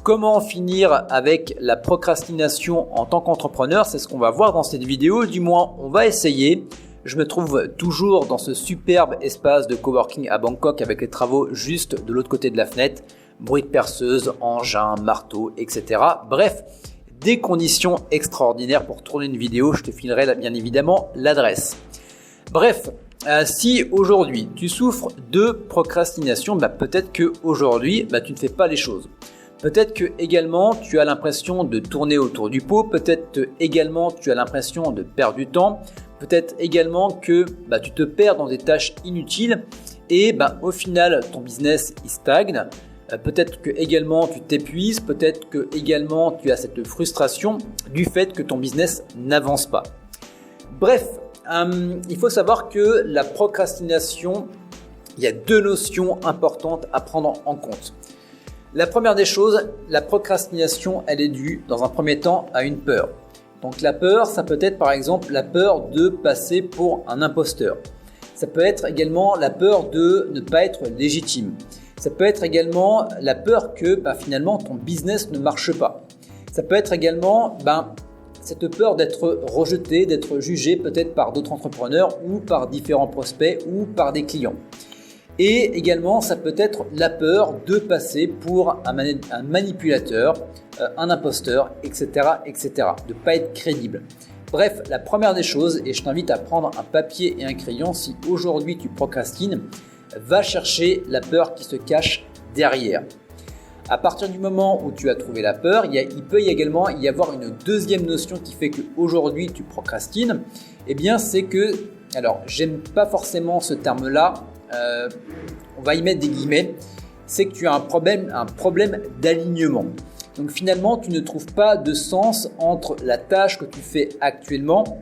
comment finir avec la procrastination en tant qu'entrepreneur? C'est ce qu'on va voir dans cette vidéo, du moins on va essayer. Je me trouve toujours dans ce superbe espace de coworking à Bangkok avec les travaux juste de l'autre côté de la fenêtre, bruit de perceuse, engins, marteaux, etc. Bref, des conditions extraordinaires pour tourner une vidéo. Je te filerai bien évidemment l'adresse. Bref, si aujourd'hui tu souffres de procrastination, peut-être qu'aujourd'hui tu ne fais pas les choses. Peut-être que également tu as l'impression de tourner autour du pot, peut-être également tu as l'impression de perdre du temps, peut-être également que tu te perds dans des tâches inutiles et au final ton business il stagne. Peut-être que également tu t'épuises, peut-être que également tu as cette frustration du fait que ton business n'avance pas. Bref, il faut savoir que la procrastination, il y a deux notions importantes à prendre en compte. La première des choses, la procrastination, elle est due dans un premier temps à une peur. Donc la peur, ça peut être par exemple la peur de passer pour un imposteur. Ça peut être également la peur de ne pas être légitime. Ça peut être également la peur que finalement ton business ne marche pas. Ça peut être également cette peur d'être rejeté, d'être jugé peut-être par d'autres entrepreneurs ou par différents prospects ou par des clients. Et également, ça peut être la peur de passer pour un manipulateur, un imposteur, etc., etc., de ne pas être crédible. Bref, la première des choses, et je t'invite à prendre un papier et un crayon, si aujourd'hui tu procrastines, va chercher la peur qui se cache derrière. À partir du moment où tu as trouvé la peur, il peut également y avoir une deuxième notion qui fait qu'aujourd'hui tu procrastines. C'est que, alors j'aime pas forcément ce terme-là, on va y mettre des guillemets, c'est que tu as un problème d'alignement. Donc finalement, tu ne trouves pas de sens entre la tâche que tu fais actuellement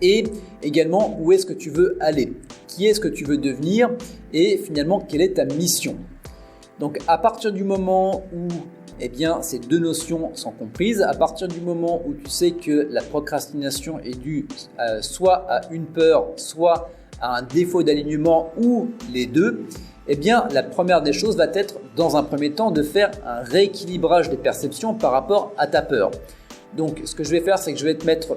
et également où est-ce que tu veux aller, qui est-ce que tu veux devenir et finalement quelle est ta mission. Donc à partir du moment où ces deux notions sont comprises, à partir du moment où tu sais que la procrastination est due soit à une peur, soit à un défaut d'alignement ou les deux, la première des choses va être dans un premier temps de faire un rééquilibrage des perceptions par rapport à ta peur. Donc ce que je vais faire, c'est que je vais te mettre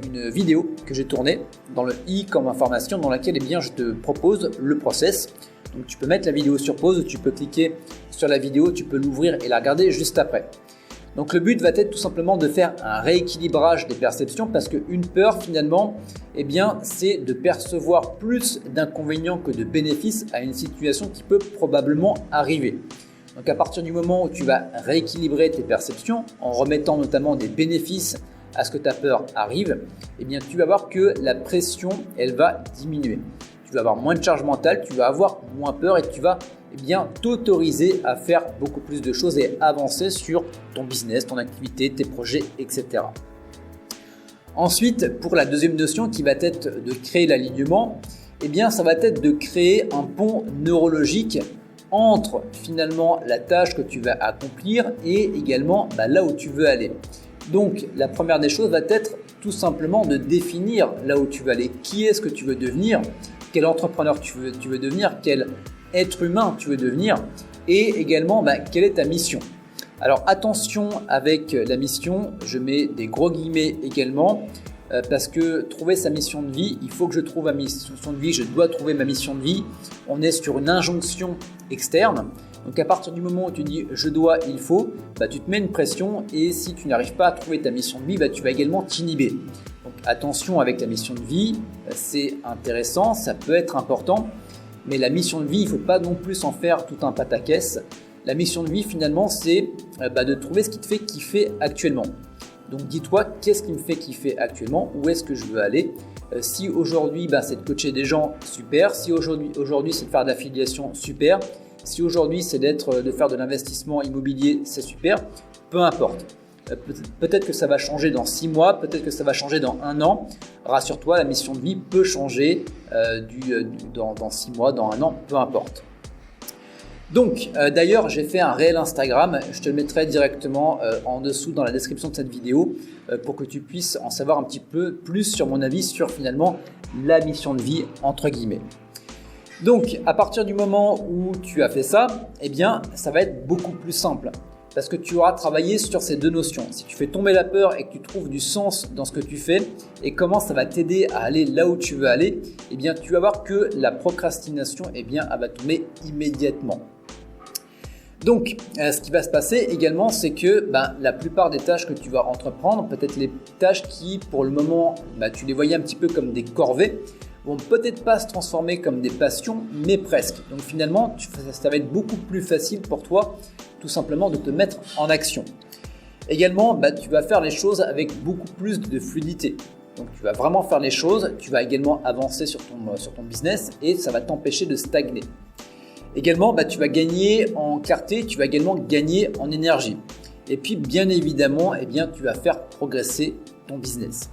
une vidéo que j'ai tournée dans le i comme information dans laquelle je te propose le process. Donc tu peux mettre la vidéo sur pause, tu peux cliquer sur la vidéo, tu peux l'ouvrir et la regarder juste après. Donc le but va être tout simplement de faire un rééquilibrage des perceptions parce qu'une peur finalement, c'est de percevoir plus d'inconvénients que de bénéfices à une situation qui peut probablement arriver. Donc à partir du moment où tu vas rééquilibrer tes perceptions en remettant notamment des bénéfices à ce que ta peur arrive, tu vas voir que la pression, elle va diminuer. Tu vas avoir moins de charge mentale, tu vas avoir moins peur et tu vas t'autoriser à faire beaucoup plus de choses et avancer sur ton business, ton activité, tes projets, etc. Ensuite, pour la deuxième notion qui va être de créer l'alignement, ça va être de créer un pont neurologique entre finalement la tâche que tu vas accomplir et également là où tu veux aller. Donc la première des choses va être tout simplement de définir là où tu veux aller, qui est-ce que tu veux devenir, quel entrepreneur tu veux devenir, quel être humain tu veux devenir et également quelle est ta mission. Alors attention avec la mission, je mets des gros guillemets également parce que trouver sa mission de vie, il faut que je trouve ma mission de vie, je dois trouver ma mission de vie. On est sur une injonction externe. Donc à partir du moment où tu dis je dois, il faut, tu te mets une pression et si tu n'arrives pas à trouver ta mission de vie, tu vas également t'inhiber. Donc attention avec la mission de vie, c'est intéressant, ça peut être important, mais la mission de vie, il ne faut pas non plus en faire tout un pataquès. La mission de vie finalement, c'est de trouver ce qui te fait kiffer actuellement. Donc dis-toi, qu'est-ce qui me fait kiffer actuellement, où est-ce que je veux aller. Si aujourd'hui c'est de coacher des gens, super. Si aujourd'hui c'est de faire de l'affiliation, super. Si aujourd'hui c'est de faire de l'investissement immobilier, c'est super, peu importe. Peut-être que ça va changer dans 6 mois, peut-être que ça va changer dans 1 an. Rassure-toi, la mission de vie peut changer dans 6 mois, dans 1 an, peu importe. Donc d'ailleurs, j'ai fait un réel Instagram, je te le mettrai directement en dessous dans la description de cette vidéo pour que tu puisses en savoir un petit peu plus sur mon avis sur finalement la mission de vie entre guillemets. Donc à partir du moment où tu as fait ça, ça va être beaucoup plus simple. parce que tu auras travaillé sur ces deux notions. Si tu fais tomber la peur et que tu trouves du sens dans ce que tu fais et comment ça va t'aider à aller là où tu veux aller, eh bien, tu vas voir que la procrastination, eh bien, elle va tomber immédiatement. Donc, ce qui va se passer également, c'est que la plupart des tâches que tu vas entreprendre, peut-être les tâches qui, pour le moment, tu les voyais un petit peu comme des corvées, vont peut-être pas se transformer comme des passions, mais presque. Donc finalement, ça va être beaucoup plus facile pour toi, tout simplement, de te mettre en action. Également, tu vas faire les choses avec beaucoup plus de fluidité. Donc tu vas vraiment faire les choses, tu vas également avancer sur ton business et ça va t'empêcher de stagner. Également, tu vas gagner en clarté, tu vas également gagner en énergie. Et puis, bien évidemment, tu vas faire progresser ton business.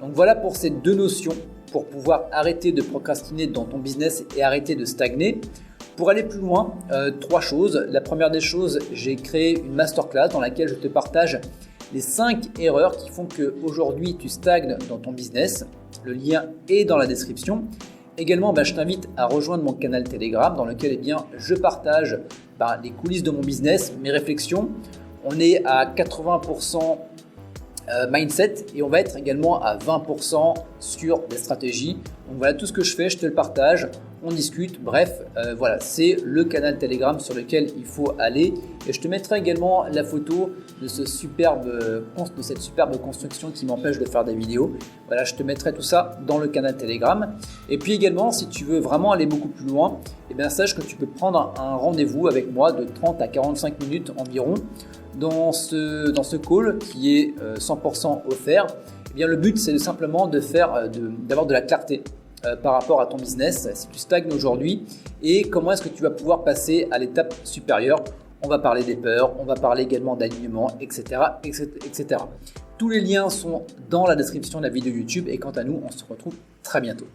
Donc voilà pour ces deux notions pour pouvoir arrêter de procrastiner dans ton business et arrêter de stagner. Pour aller plus loin, 3 choses. La première des choses, j'ai créé une masterclass dans laquelle je te partage les 5 erreurs qui font qu'aujourd'hui tu stagnes dans ton business. Le lien est dans la description. Également, je t'invite à rejoindre mon canal Telegram dans lequel je partage les coulisses de mon business, mes réflexions. On est à 80% mindset et on va être également à 20% sur des stratégies. Donc voilà, tout ce que je fais, je te le partage, on discute. Bref, voilà, c'est le canal Telegram sur lequel il faut aller. Et je te mettrai également la photo de cette superbe construction qui m'empêche de faire des vidéos. Voilà, je te mettrai tout ça dans le canal Telegram. Et puis également, si tu veux vraiment aller beaucoup plus loin, sache que tu peux prendre un rendez-vous avec moi de 30 à 45 minutes environ. Dans ce call qui est 100% offert, le but c'est simplement d'avoir de la clarté par rapport à ton business, si tu stagnes aujourd'hui et comment est-ce que tu vas pouvoir passer à l'étape supérieure. On va parler des peurs, on va parler également d'alignement, etc., etc. Tous les liens sont dans la description de la vidéo YouTube et quant à nous, on se retrouve très bientôt.